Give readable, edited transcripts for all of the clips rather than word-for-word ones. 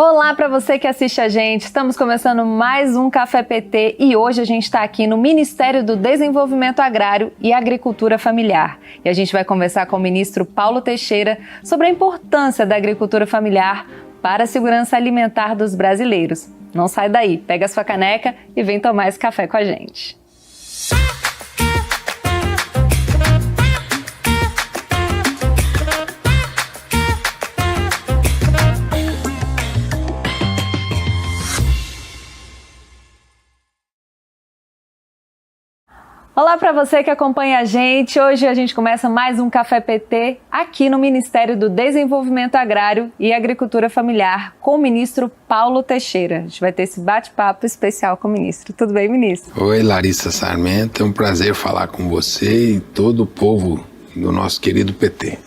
Olá para você que assiste a gente, estamos começando mais um Café PT e hoje a gente está aqui no Ministério do Desenvolvimento Agrário e Agricultura Familiar. E a gente vai conversar com o ministro Paulo Teixeira sobre a importância da agricultura familiar para a segurança alimentar dos brasileiros. Não sai daí, pega a sua caneca e vem tomar esse café com a gente. Olá para você que acompanha a gente. Hoje a gente começa mais um Café PT aqui no Ministério do Desenvolvimento Agrário e Agricultura Familiar com o ministro Paulo Teixeira. A gente vai ter esse bate-papo especial com o ministro. Tudo bem, ministro? Oi, Larissa Sarmento. É um prazer falar com você e todo o povo do nosso querido PT.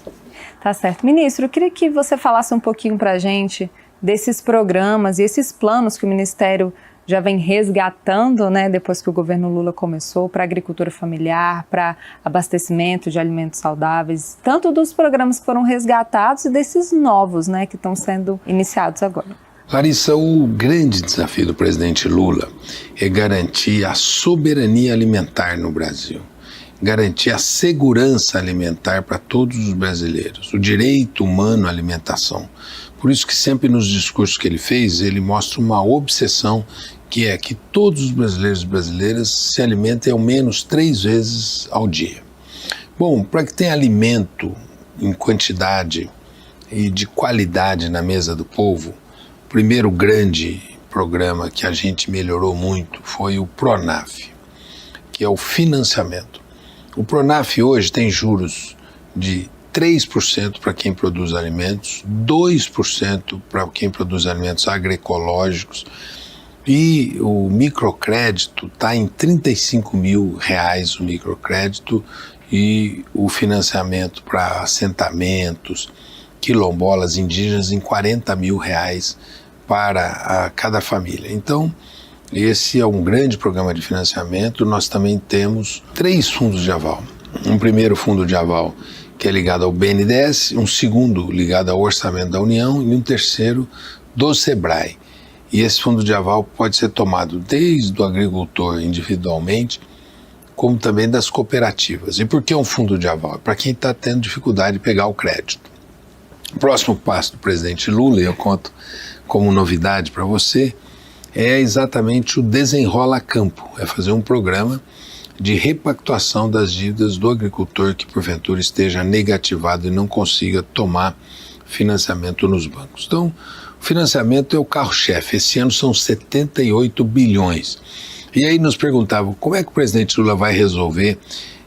Tá certo. Ministro, eu queria que você falasse um pouquinho para a gente desses programas e esses planos que o Ministério já vem resgatando, né, depois que o governo Lula começou, para agricultura familiar, para abastecimento de alimentos saudáveis, tanto dos programas que foram resgatados e desses novos, né, que estão sendo iniciados agora. Larissa, o grande desafio do presidente Lula é garantir a soberania alimentar no Brasil, garantir a segurança alimentar para todos os brasileiros, o direito humano à alimentação. Por isso que sempre nos discursos que ele fez, ele mostra uma obsessão que é que todos os brasileiros e brasileiras se alimentem ao menos 3 vezes ao dia. Bom, para que tenha alimento em quantidade e de qualidade na mesa do povo, o primeiro grande programa que a gente melhorou muito foi o PRONAF, que é o financiamento. O PRONAF hoje tem juros de 3% para quem produz alimentos, 2% para quem produz alimentos agroecológicos e o microcrédito está em R$35 mil o microcrédito e o financiamento para assentamentos, quilombolas indígenas em R$40 mil para cada família. Então, esse é um grande programa de financiamento. Nós também temos 3 fundos de aval. Um primeiro fundo de aval que é ligado ao BNDES, um segundo ligado ao Orçamento da União e um terceiro do SEBRAE. E esse fundo de aval pode ser tomado desde o agricultor individualmente, como também das cooperativas. E por que um fundo de aval? É para quem está tendo dificuldade de pegar o crédito. O próximo passo do presidente Lula, e eu conto como novidade para você, é exatamente o Desenrola Campo, é fazer um programa de repactuação das dívidas do agricultor que porventura esteja negativado e não consiga tomar financiamento nos bancos. Então, o financiamento é o carro-chefe. Esse ano são 78 bilhões. E aí nos perguntavam como é que o presidente Lula vai resolver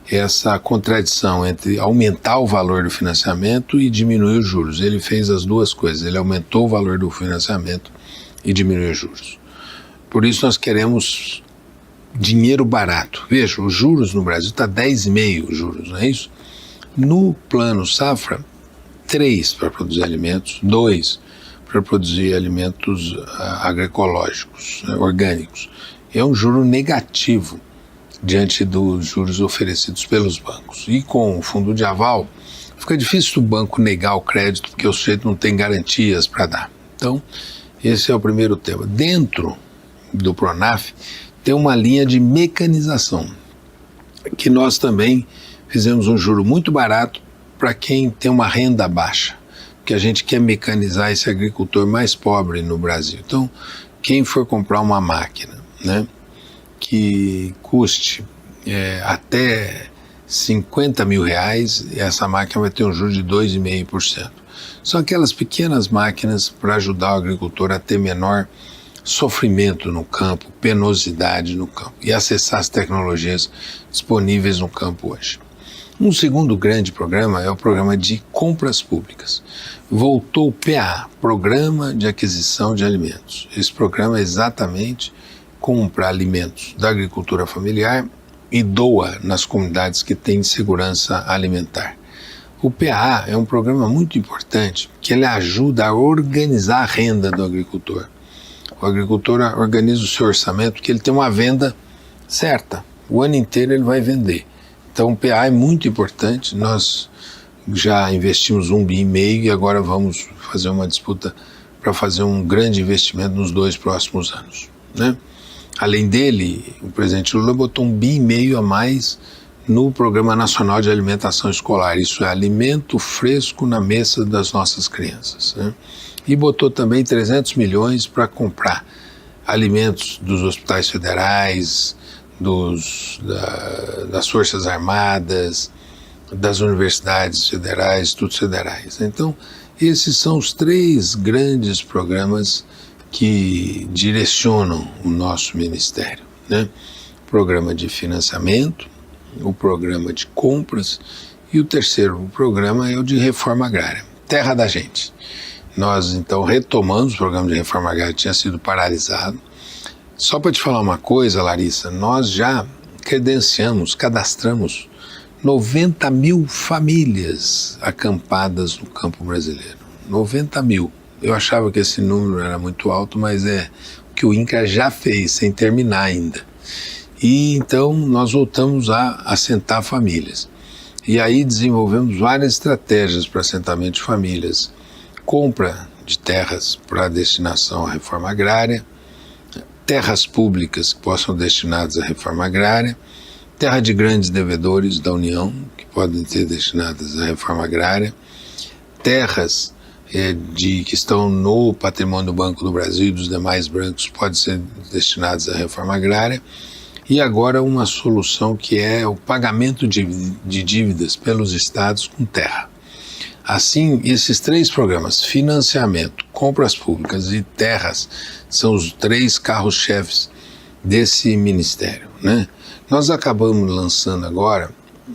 essa contradição entre aumentar o valor do financiamento e diminuir os juros. Ele fez as duas coisas, ele aumentou o valor do financiamento e diminuiu os juros. Por isso nós queremos dinheiro barato. Veja, os juros no Brasil está 10,5 juros, não é isso? No plano safra, 3 para produzir alimentos, 2 para produzir alimentos agroecológicos, orgânicos. É um juro negativo diante dos juros oferecidos pelos bancos. E com o fundo de aval, fica difícil o banco negar o crédito porque o sujeito não tem garantias para dar. Então, esse é o primeiro tema. Dentro do PRONAF, tem uma linha de mecanização, que nós também fizemos um juro muito barato para quem tem uma renda baixa, porque a gente quer mecanizar esse agricultor mais pobre no Brasil. Então, quem for comprar uma máquina, né, que custe até R$50 mil, essa máquina vai ter um juro de 2,5%. São aquelas pequenas máquinas para ajudar o agricultor a ter menor sofrimento no campo, penosidade no campo e acessar as tecnologias disponíveis no campo hoje. Um segundo grande programa é o programa de compras públicas. Voltou o PA, Programa de Aquisição de Alimentos. Esse programa é exatamente compra alimentos da agricultura familiar e doa nas comunidades que têm segurança alimentar. O PA é um programa muito importante, que ele ajuda a organizar a renda do agricultor. O agricultor organiza o seu orçamento porque ele tem uma venda certa. O ano inteiro ele vai vender. Então o PA é muito importante. Nós já investimos 1,5 bi e agora vamos fazer uma disputa para para fazer um grande investimento nos 2 próximos anos, né? Além dele, o presidente Lula botou 1,5 bi a mais no Programa Nacional de Alimentação Escolar. Isso é alimento fresco na mesa das nossas crianças, né? E botou também 300 milhões para comprar alimentos dos hospitais federais, das Forças Armadas, das universidades federais, institutos federais. Então, esses são os 3 grandes programas que direcionam o nosso ministério, né? O programa de financiamento, o programa de compras e o terceiro programa é o de reforma agrária, terra da gente. Nós, então, retomamos o programa de reforma agrária que tinha sido paralisado. Só para te falar uma coisa, Larissa, nós já cadastramos 90 mil famílias acampadas no campo brasileiro. 90 mil. Eu achava que esse número era muito alto, mas é o que o INCRA já fez, sem terminar ainda. E então nós voltamos a assentar famílias. E aí desenvolvemos várias estratégias para assentamento de famílias. Compra de terras para destinação à reforma agrária, terras públicas que possam ser destinadas à reforma agrária, terra de grandes devedores da União, que podem ser destinadas à reforma agrária, terras que estão no patrimônio do Banco do Brasil e dos demais bancos podem ser destinadas à reforma agrária, e agora uma solução que é o pagamento de dívidas pelos estados com terra. Assim, esses 3 programas, financiamento, compras públicas e terras, são os 3 carros-chefes desse ministério, né? Nós acabamos lançando agora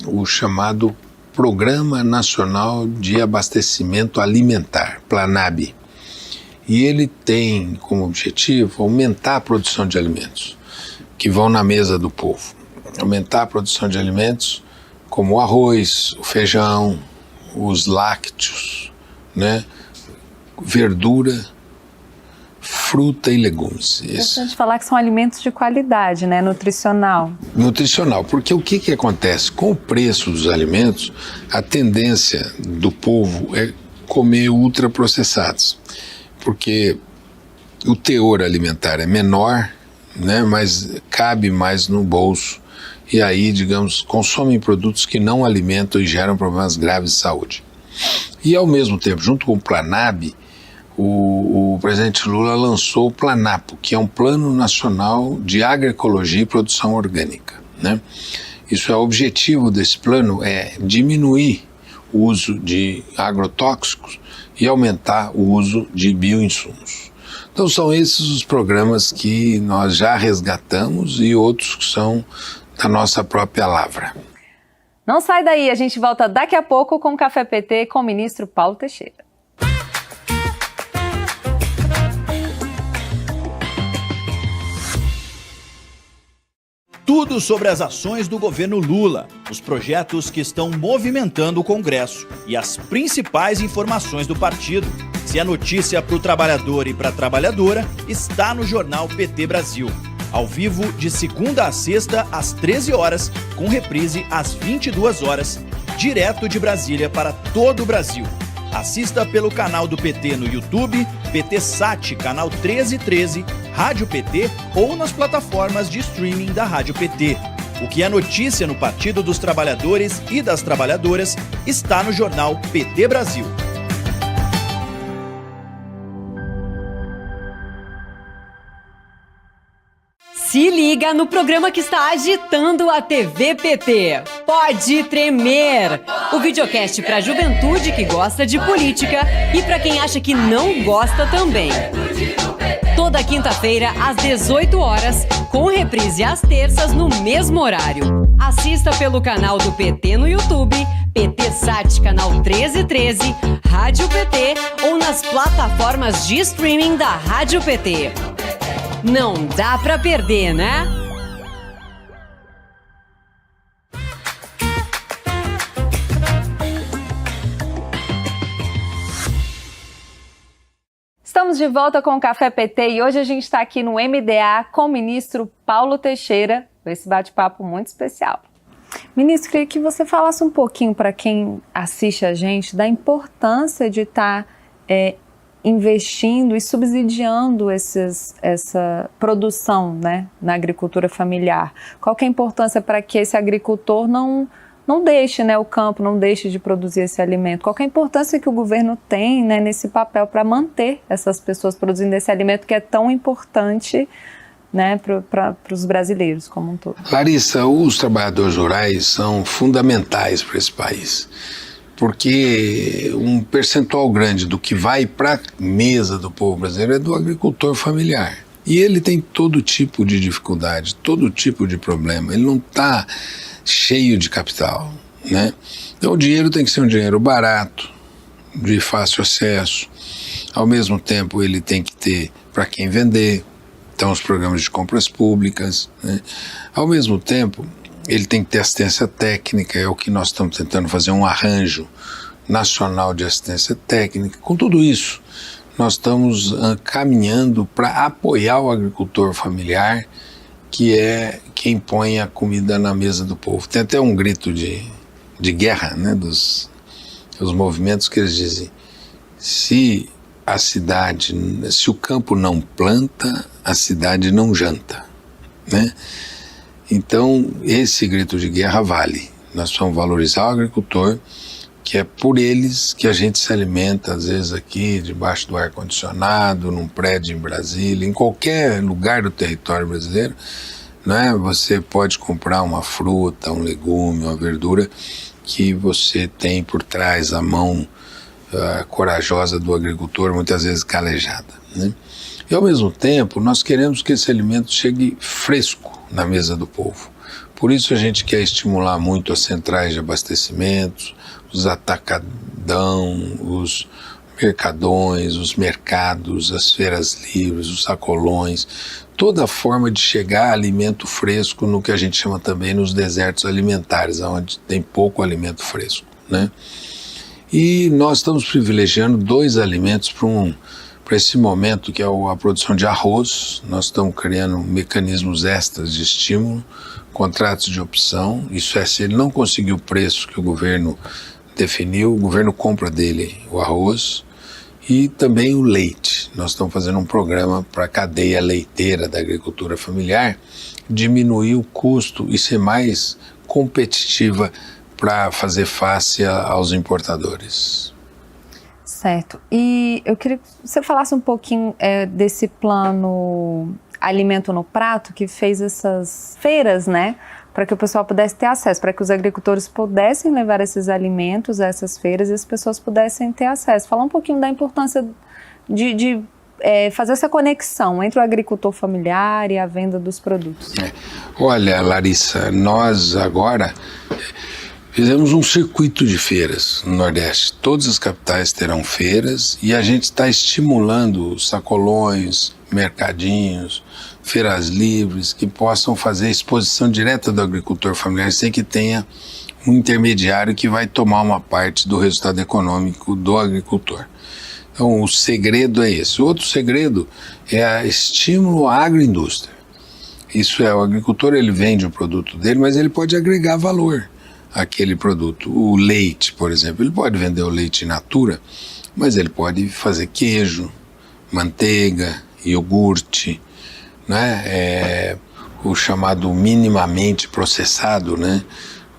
o chamado Programa Nacional de Abastecimento Alimentar, PLANAB, e ele tem como objetivo aumentar a produção de alimentos que vão na mesa do povo, aumentar a produção de alimentos como o arroz, o feijão, os lácteos, né? Verdura, fruta e legumes. É importante falar que são alimentos de qualidade, né? Nutricional. Nutricional, porque o que acontece? Com o preço dos alimentos, a tendência do povo é comer ultraprocessados, porque o teor alimentar é menor, né? Mas cabe mais no bolso. E aí, digamos, consomem produtos que não alimentam e geram problemas graves de saúde. E ao mesmo tempo, junto com o PLANAB, o presidente Lula lançou o PLANAPO, que é um Plano Nacional de Agroecologia e Produção Orgânica, né? Isso é o objetivo desse plano, é diminuir o uso de agrotóxicos e aumentar o uso de bioinsumos. Então são esses os programas que nós já resgatamos e outros que são da nossa própria lavra. Não sai daí, a gente volta daqui a pouco com o Café PT com o ministro Paulo Teixeira. Tudo sobre as ações do governo Lula, os projetos que estão movimentando o Congresso e as principais informações do partido. Se é notícia para o trabalhador e para a trabalhadora, está no Jornal PT Brasil. Ao vivo, de segunda a sexta, às 13 horas, com reprise às 22 horas, direto de Brasília para todo o Brasil. Assista pelo canal do PT no YouTube, PT Sat, canal 1313, Rádio PT ou nas plataformas de streaming da Rádio PT. O que é notícia no Partido dos Trabalhadores e das Trabalhadoras está no Jornal PT Brasil. Se liga no programa que está agitando a TV PT. Pode Tremer! O videocast para a juventude que gosta de política e para quem acha que não gosta também. Toda quinta-feira, às 18 horas, com reprise às terças no mesmo horário. Assista pelo canal do PT no YouTube, PT Sat, canal 1313, Rádio PT ou nas plataformas de streaming da Rádio PT. Não dá pra perder, né? Estamos de volta com o Café PT e hoje a gente está aqui no MDA com o ministro Paulo Teixeira, esse bate-papo muito especial. Ministro, queria que você falasse um pouquinho para quem assiste a gente da importância de estar investindo e subsidiando essa produção, né, na agricultura familiar? Qual que é a importância para que esse agricultor não deixe, né, o campo, não deixe de produzir esse alimento? Qual que é a importância que o governo tem, né, nesse papel para manter essas pessoas produzindo esse alimento que é tão importante, né, para os brasileiros como um todo? Larissa, os trabalhadores rurais são fundamentais para esse país, porque um percentual grande do que vai para a mesa do povo brasileiro é do agricultor familiar. E ele tem todo tipo de dificuldade, todo tipo de problema. Ele não está cheio de capital, né? Então o dinheiro tem que ser um dinheiro barato, de fácil acesso. Ao mesmo tempo ele tem que ter para quem vender, então os programas de compras públicas, né? Ao mesmo tempo ele tem que ter assistência técnica, é o que nós estamos tentando fazer, um arranjo nacional de assistência técnica. Com tudo isso, nós estamos caminhando para apoiar o agricultor familiar, que é quem põe a comida na mesa do povo. Tem até um grito de guerra, né, dos movimentos, que eles dizem: se o campo não planta, a cidade não janta, né? Então, esse grito de guerra vale. Nós precisamos valorizar o agricultor, que é por eles que a gente se alimenta, às vezes aqui, debaixo do ar-condicionado, num prédio em Brasília, em qualquer lugar do território brasileiro, né? Você pode comprar uma fruta, um legume, uma verdura, que você tem por trás a mão corajosa do agricultor, muitas vezes calejada, né? E ao mesmo tempo, nós queremos que esse alimento chegue fresco na mesa do povo. Por isso a gente quer estimular muito as centrais de abastecimento, os atacadão, os mercadões, os mercados, as feiras livres, os sacolões, toda forma de chegar a alimento fresco no que a gente chama também nos desertos alimentares, onde tem pouco alimento fresco, né? E nós estamos privilegiando 2 alimentos para esse momento, que é a produção de arroz. Nós estamos criando mecanismos extras de estímulo, contratos de opção. Isso é, se ele não conseguir o preço que o governo definiu, o governo compra dele o arroz e também o leite. Nós estamos fazendo um programa para a cadeia leiteira da agricultura familiar, diminuir o custo e ser mais competitiva para fazer face aos importadores. Certo. E eu queria que você falasse um pouquinho desse plano Alimento no Prato, que fez essas feiras, né, para que o pessoal pudesse ter acesso, para que os agricultores pudessem levar esses alimentos a essas feiras e as pessoas pudessem ter acesso. Falar um pouquinho da importância de fazer essa conexão entre o agricultor familiar e a venda dos produtos. Olha, Larissa, nós agora fizemos um circuito de feiras no Nordeste. Todas as capitais terão feiras e a gente está estimulando sacolões, mercadinhos, feiras livres, que possam fazer exposição direta do agricultor familiar, sem que tenha um intermediário que vai tomar uma parte do resultado econômico do agricultor. Então, o segredo é esse. O outro segredo é o estímulo à agroindústria. Isso é, o agricultor ele vende o produto dele, mas ele pode agregar valor àquele produto. O leite, por exemplo, ele pode vender o leite in natura, mas ele pode fazer queijo, manteiga, iogurte, né? O chamado minimamente processado, né?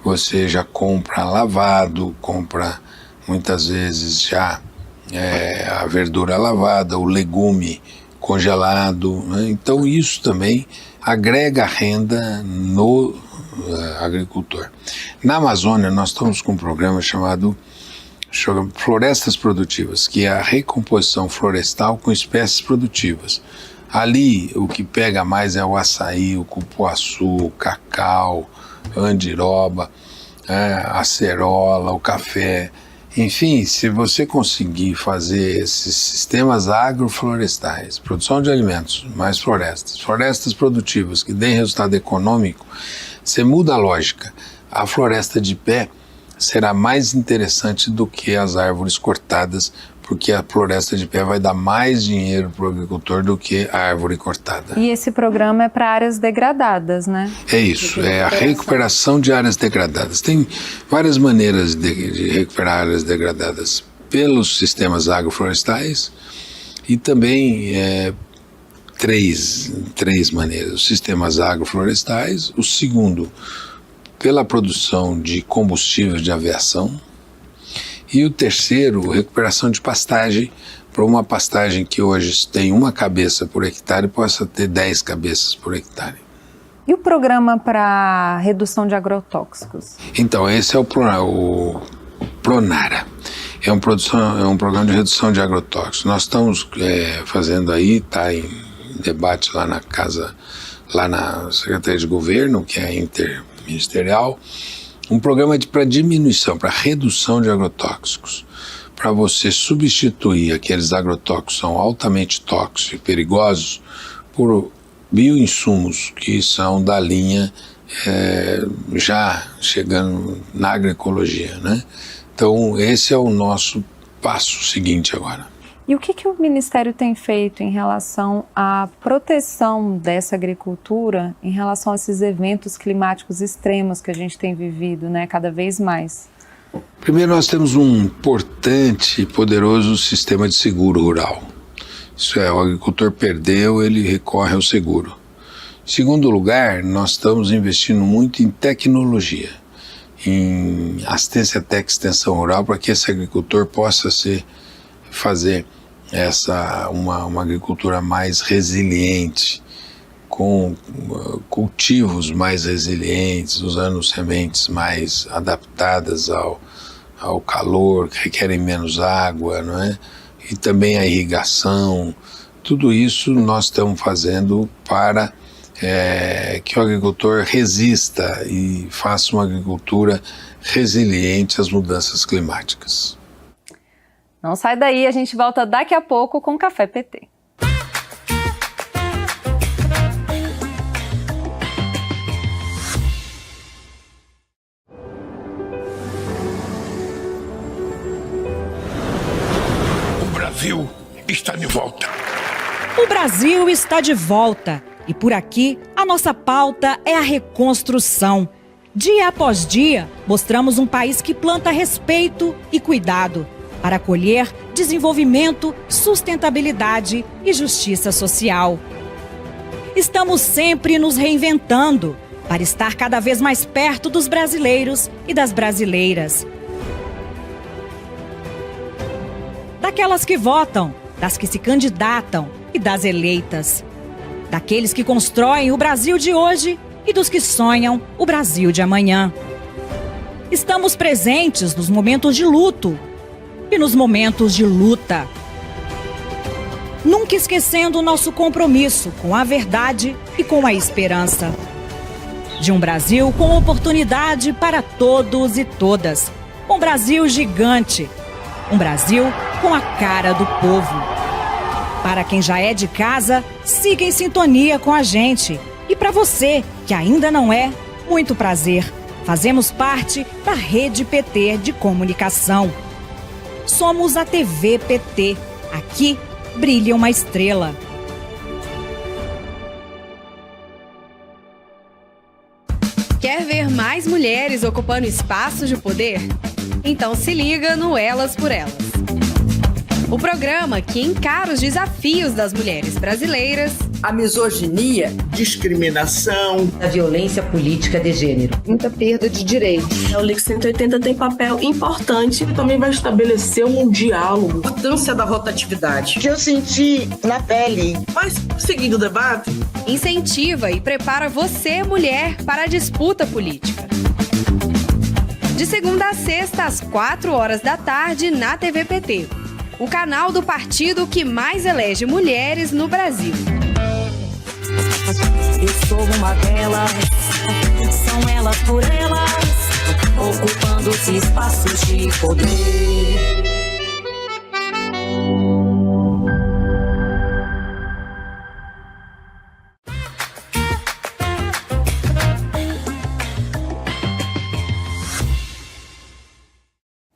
Você já compra lavado, compra muitas vezes já a verdura lavada, o legume congelado, né? Então isso também agrega renda no agricultor. Na Amazônia nós estamos com um programa chamado Florestas Produtivas, que é a recomposição florestal com espécies produtivas. Ali o que pega mais é o açaí, o cupuaçu, o cacau, a andiroba, a acerola, o café. Enfim, se você conseguir fazer esses sistemas agroflorestais, produção de alimentos, mais florestas produtivas que deem resultado econômico, você muda a lógica. A floresta de pé será mais interessante do que as árvores cortadas, porque a floresta de pé vai dar mais dinheiro para o agricultor do que a árvore cortada. E esse programa é para áreas degradadas, né? É isso, é a recuperação de áreas degradadas. Tem várias maneiras de recuperar áreas degradadas pelos sistemas agroflorestais, E também três maneiras: os sistemas agroflorestais, o segundo, pela produção de combustível de aviação, e o terceiro, recuperação de pastagem, para uma pastagem que hoje tem uma cabeça por hectare possa ter 10 cabeças por hectare. E o programa para redução de agrotóxicos? Então, esse é o Pronara. É um programa de redução de agrotóxicos. Nós estamos fazendo aí, está em debate lá na Secretaria de Governo, que é interministerial, um programa para diminuição, para redução de agrotóxicos, para você substituir aqueles agrotóxicos que são altamente tóxicos e perigosos por bioinsumos que são da linha já chegando na agroecologia, né? Então esse é o nosso passo seguinte agora. E o que o Ministério tem feito em relação à proteção dessa agricultura, em relação a esses eventos climáticos extremos que a gente tem vivido, né, cada vez mais? Primeiro, nós temos um importante e poderoso sistema de seguro rural. Isso é, o agricultor perdeu, ele recorre ao seguro. Em segundo lugar, nós estamos investindo muito em tecnologia, em assistência técnica e extensão rural, para que esse agricultor possa fazer uma agricultura mais resiliente, com cultivos mais resilientes, usando sementes mais adaptadas ao calor, que requerem menos água, não é? E também a irrigação. Tudo isso nós estamos fazendo para que o agricultor resista e faça uma agricultura resiliente às mudanças climáticas. Não sai daí, a gente volta daqui a pouco com o Café PT. O Brasil está de volta. O Brasil está de volta e por aqui a nossa pauta é a reconstrução. Dia após dia, mostramos um país que planta respeito e cuidado para acolher desenvolvimento, sustentabilidade e justiça social. Estamos sempre nos reinventando para estar cada vez mais perto dos brasileiros e das brasileiras. Daquelas que votam, das que se candidatam e das eleitas. Daqueles que constroem o Brasil de hoje e dos que sonham o Brasil de amanhã. Estamos presentes nos momentos de luto e nos momentos de luta. Nunca esquecendo o nosso compromisso com a verdade e com a esperança. De um Brasil com oportunidade para todos e todas. Um Brasil gigante. Um Brasil com a cara do povo. Para quem já é de casa, siga em sintonia com a gente. E para você, que ainda não é, muito prazer. Fazemos parte da Rede PT de Comunicação. Somos a TV PT. Aqui brilha uma estrela. Quer ver mais mulheres ocupando espaços de poder? Então se liga no Elas por Elas. O programa que encara os desafios das mulheres brasileiras, a misoginia, discriminação, a violência política de gênero, muita perda de direitos. O LIC 180 tem papel importante, também vai estabelecer um diálogo. A importância da rotatividade. Que eu senti na pele. Mas, seguindo o debate, incentiva e prepara você, mulher, para a disputa política. De segunda a sexta, às 4h da tarde, na TV PT. O canal do partido que mais elege mulheres no Brasil. Eu sou uma delas, são elas por elas, ocupando os espaços de poder.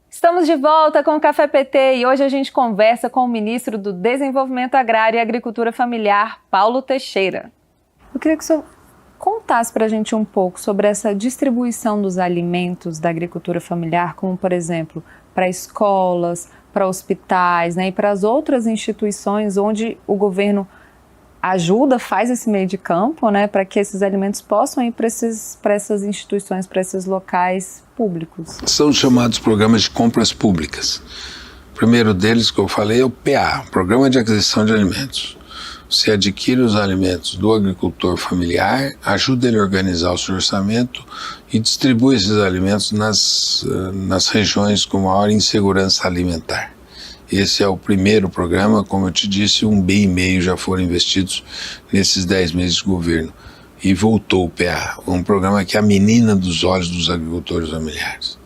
Estamos de volta com o Café PT e hoje a gente conversa com o ministro do Desenvolvimento Agrário e Agricultura Familiar, Paulo Teixeira. Eu queria que o senhor contasse para a gente um pouco sobre essa distribuição dos alimentos da agricultura familiar, como, por exemplo, para escolas, para hospitais, né, e para as outras instituições onde o governo ajuda, faz esse meio de campo, né, para que esses alimentos possam ir para essas instituições, para esses locais públicos? São chamados programas de compras públicas. O primeiro deles que eu falei é o PA, Programa de Aquisição de Alimentos. Você adquire os alimentos do agricultor familiar, ajuda ele a organizar o seu orçamento e distribui esses alimentos nas regiões com maior insegurança alimentar. Esse é o primeiro programa, como eu te disse, 1,5 bilhão já foram investidos nesses 10 meses de governo. E voltou o PA, um programa que é a menina dos olhos dos agricultores familiares.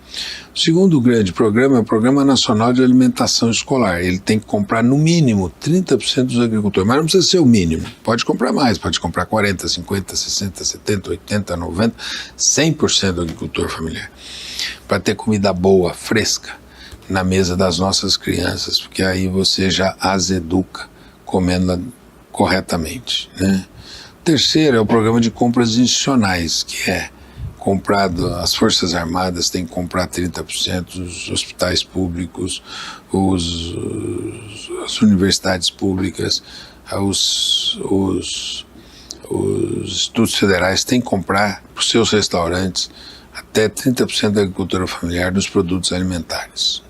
O segundo grande programa é o Programa Nacional de Alimentação Escolar. Ele tem que comprar no mínimo 30% dos agricultores, mas não precisa ser o mínimo. Pode comprar mais, pode comprar 40%, 50%, 60%, 70%, 80%, 90%, 100% do agricultor familiar. Para ter comida boa, fresca, na mesa das nossas crianças, porque aí você já as educa comendo corretamente, né? O terceiro é o Programa de Compras Institucionais, que é comprado, as Forças Armadas têm que comprar 30%, os hospitais públicos, as universidades públicas, os institutos federais têm que comprar para os seus restaurantes até 30% da agricultura familiar dos produtos alimentares.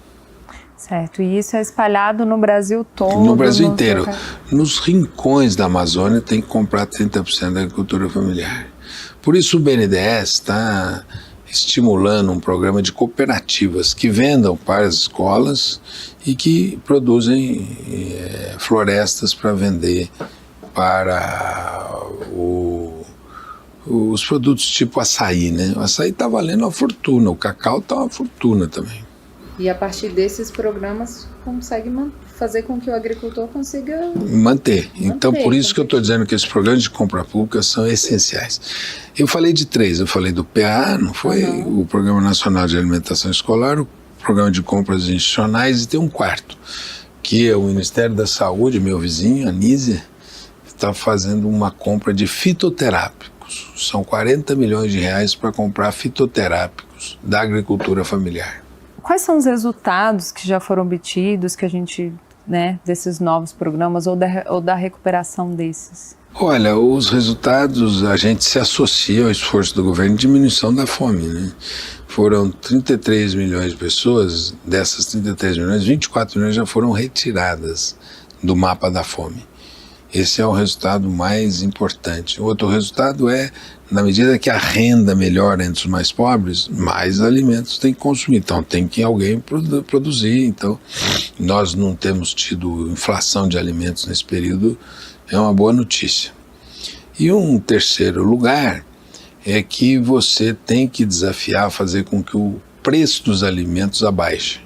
Certo, e isso é espalhado no Brasil todo? No Brasil inteiro. Nos rincões da Amazônia tem que comprar 30% da agricultura familiar. Por isso o BNDES está estimulando um programa de cooperativas que vendam para as escolas e que produzem florestas para vender para os produtos tipo açaí, né? O açaí está valendo uma fortuna, o cacau está uma fortuna também. E a partir desses programas consegue fazer com que o agricultor consiga manter. Então, por isso que eu estou dizendo que esses programas de compra pública são essenciais. Eu falei de 3, eu falei do PA, não foi? O Programa Nacional de Alimentação Escolar, o Programa de Compras Institucionais, e tem um quarto, que é o Ministério da Saúde, meu vizinho, Anísia, está fazendo uma compra de fitoterápicos. São 40 milhões de reais para comprar fitoterápicos da agricultura familiar. Quais são os resultados que já foram obtidos, que a gente, né, desses novos programas ou da recuperação desses? Olha, os resultados, a gente se associa ao esforço do governo de diminuição da fome, né? Foram 33 milhões de pessoas, dessas 33 milhões, 24 milhões já foram retiradas do mapa da fome. Esse é o resultado mais importante. O outro resultado é, na medida que a renda melhora entre os mais pobres, mais alimentos tem que consumir. Então tem que alguém produzir. Então nós não temos tido inflação de alimentos nesse período, é uma boa notícia. E um terceiro lugar é que você tem que desafiar, fazer com que o preço dos alimentos abaixe,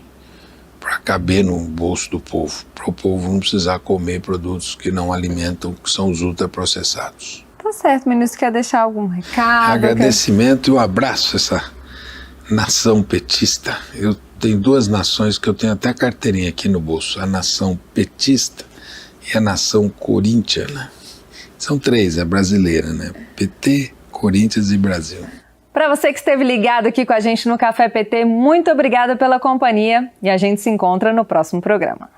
para caber no bolso do povo, para o povo não precisar comer produtos que não alimentam, que são os ultraprocessados. Tá certo, ministro, quer deixar algum recado? Agradecimento e um abraço a essa nação petista. Eu tenho 2 nações que eu tenho até carteirinha aqui no bolso, a nação petista e a nação corintiana. São 3, é brasileira, né? PT, Corinthians e Brasil. Para você que esteve ligado aqui com a gente no Café PT, muito obrigada pela companhia e a gente se encontra no próximo programa.